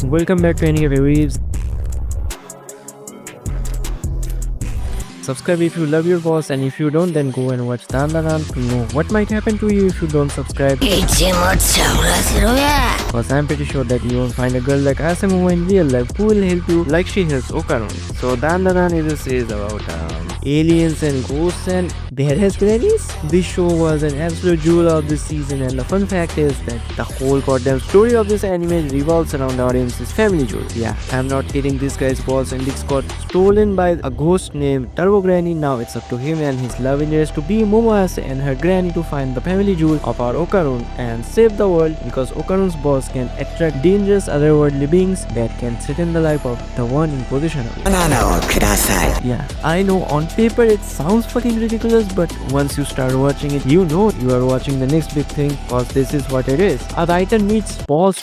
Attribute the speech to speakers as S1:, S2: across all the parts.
S1: Welcome back to any of your reviews. Subscribe if you love your boss, and if you don't, then go and watch Dan to know what might happen to you if you don't subscribe. Cause I'm pretty sure that you won't find a girl like Asamo in real life who will help you like she helps Okarun. So Dan is a series about aliens and ghosts and badass grannies. This show was an absolute jewel of this season, and the fun fact is that the whole goddamn story of this anime revolves around the audience's family jewel. Yeah, I'm not kidding, this guy's balls and dicks got stolen by a ghost named Turbo Granny. Now it's up to him and his love interest to be Momoase and her granny to find the family jewel of our Okarun and save the world, because Okarun's boss can attract dangerous otherworldly beings that can threaten the life of the one in position of it. Yeah, I know on paper it sounds fucking ridiculous, but once you start watching it, you know you are watching the next big thing, cause this is what it is. A writer needs balls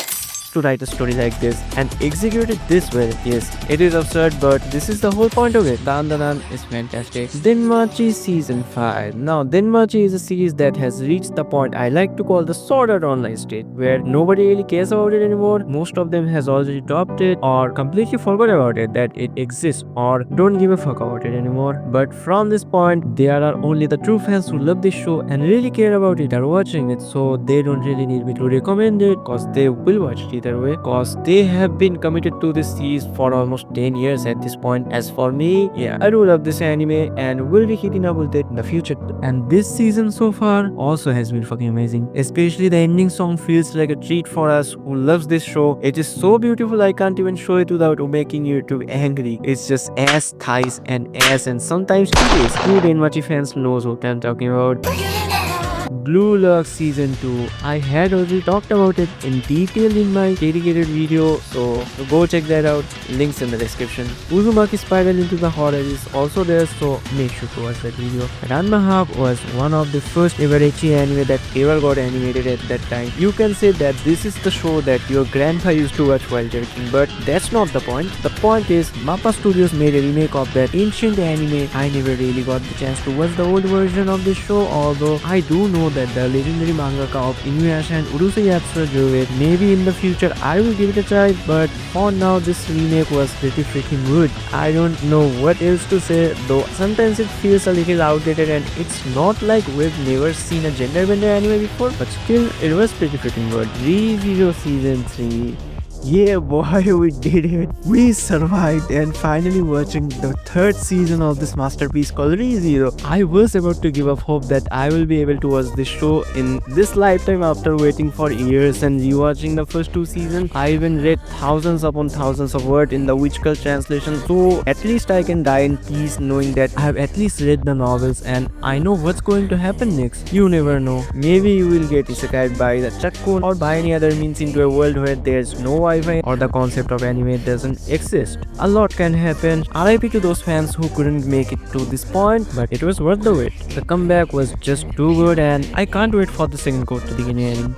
S1: to write a story like this and execute it this well. Yes, it is absurd, but this is the whole point of it. Dan is fantastic. Denmachi Season 5. Now, Denmachi is a series that has reached the point I like to call the Sword Art Online state, where nobody really cares about it anymore. Most of them has already dropped it or completely forgot about it, that it exists, or don't give a fuck about it anymore. But from this point, there are only the true fans who love this show and really care about it are watching it, so they don't really need me to recommend it, cause they will watch it either way, cause they have been committed to this series for almost 10 years at this point. As for me, yeah, I do love this anime and will be keeping up with it in the future. And this season so far also has been fucking amazing. Especially the ending song feels like a treat for us who loves this show. It is so beautiful, I can't even show it without making you too angry. It's just ass, thighs and ass, and sometimes titties. True Denmachi fans knows what I'm talking about. Blue Lock Season 2. I had already talked about it in detail in my dedicated video, so go check that out. Links in the description. Uzumaki Spiral into the Horror is also there, so make sure to watch that video. Ranma Half was one of the first ever ecchi anime that ever got animated at that time. You can say that this is the show that your grandpa used to watch while jerking, but that's not the point. The point is, Mappa Studios made a remake of that ancient anime. I never really got the chance to watch the old version of this show, although I do know that the legendary mangaka of Inuyasha and Urusei Yatsura drew it. Maybe in the future I will give it a try, but for now this remake was pretty freaking good. I don't know what else to say, though sometimes it feels a little outdated, and it's not like we've never seen a gender bender anime before, but still it was pretty freaking good. ReZero Season 3. Yeah boy, we did it. We survived and finally watching the third season of this masterpiece called ReZero. I was about to give up hope that I will be able to watch this show in this lifetime after waiting for years and rewatching the first two seasons. I even read thousands upon thousands of words in the Witch Cult translation, so at least I can die in peace knowing that I have at least read the novels and I know what's going to happen next. You never know. Maybe you will get isekai by the Chakun or by any other means into a world where there's no Wi-Fi or the concept of anime doesn't exist. A lot can happen. RIP to those fans who couldn't make it to this point, but it was worth the wait. The comeback was just too good and I can't wait for the second code to begin airing.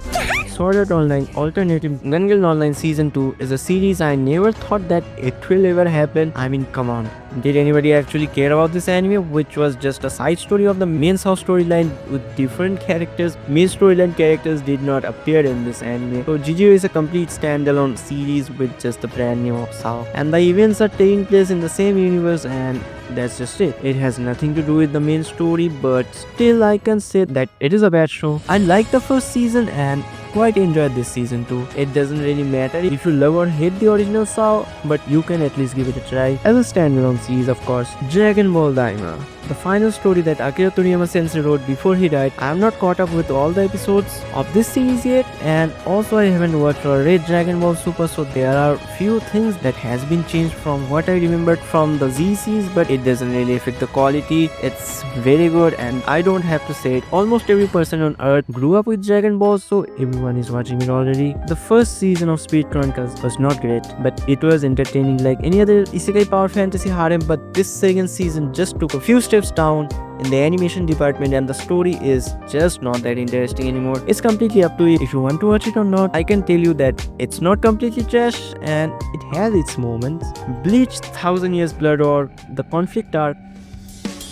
S1: Sword Art Online Alternative Gun Guild Online Season 2 is a series I never thought that it will ever happen. I mean, come on. Did anybody actually care about this anime, which was just a side story of the main Sao storyline with different characters? Main storyline characters did not appear in this anime. So GGO is a complete standalone series with just the brand name of Sao. And the events are taking place in the same universe, and that's just it. It has nothing to do with the main story, but still I can say that it is a bad show. I liked the first season and quite enjoyed this season too. It doesn't really matter if you love or hate the original Sao, but you can at least give it a try as a standalone series, of course. Dragon Ball Daima, the final story that Akira Toriyama sensei wrote before he died. I am not caught up with all the episodes of this series yet, and also I haven't watched or read Dragon Ball Super, so there are few things that has been changed from what I remembered from the Z series, but it doesn't really affect the quality. It's very good, and I don't have to say it. Almost every person on earth grew up with Dragon Ball, so everyone is watching it already. The first season of Speed Chronicles was not great, but it was entertaining like any other isekai power fantasy harem, but this second season just took a few steps down in the animation department, and the story is just not that interesting anymore. It's completely up to you if you want to watch it or not. I can tell you that it's not completely trash and it has its moments. Bleach 1000 Years Blood or the Conflict arc.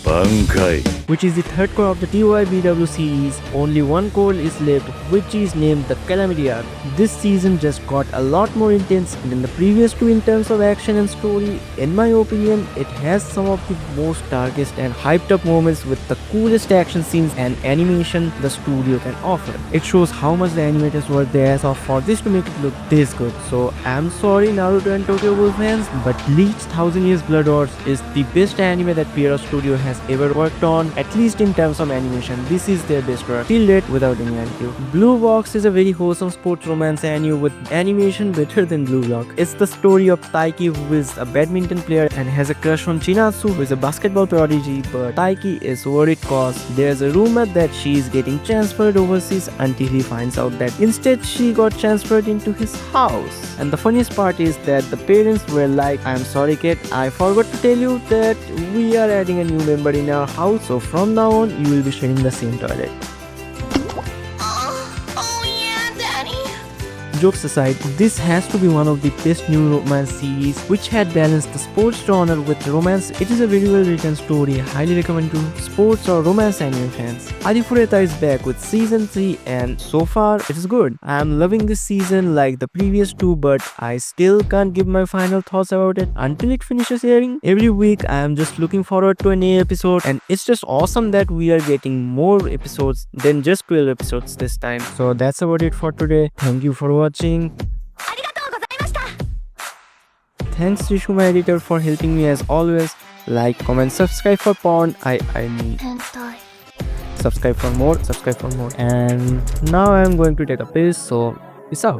S2: 挽回
S1: which is the third core of the diablo series. Only one core is left, which is named the Calamity arc. This season just got a lot more intense than the previous two in terms of action and story. In my opinion, it has some of the most darkest and hyped up moments with the coolest action scenes and animation the studio can offer. It shows how much the animators were there for this to make it look this good. So I'm sorry Naruto and Tokyo Ghoul fans, but Bleach 1000 Years Blood Wars is the best anime that Pierrot Studio has ever worked on, at least in terms of animation. This is their best work till date without any argue. Blue Box is a very wholesome sports romance anime with animation better than Blue Lock. It's the story of Taiki, who is a badminton player and has a crush on Chinatsu, who is a basketball prodigy, but Taiki is worried cause there's a rumor that she is getting transferred overseas until he finds out that instead she got transferred into his house. And the funniest part is that the parents were like, I'm sorry kid, I forgot to tell you that we are adding a new member in our house, so from now on you will be sharing the same toilet.
S2: Oh yeah, Daddy.
S1: Jokes aside, this has to be one of the best new romance series which had balanced the sports genre with romance. It is a very well written story, highly recommend to sports or romance anime fans. Arifureta is back with season 3 and so far it is good. I am loving this season like the previous two, but I still can't give my final thoughts about it until it finishes airing. Every week I am just looking forward to a new episode, and it's just awesome that we are getting more episodes than just 12 episodes this time. So that's about it for today. Thank you for watching. Thanks Rishu, my editor, for helping me as always. Like, comment, subscribe for porn. I mean subscribe for more. And now I'm going to take a piss, so peace out.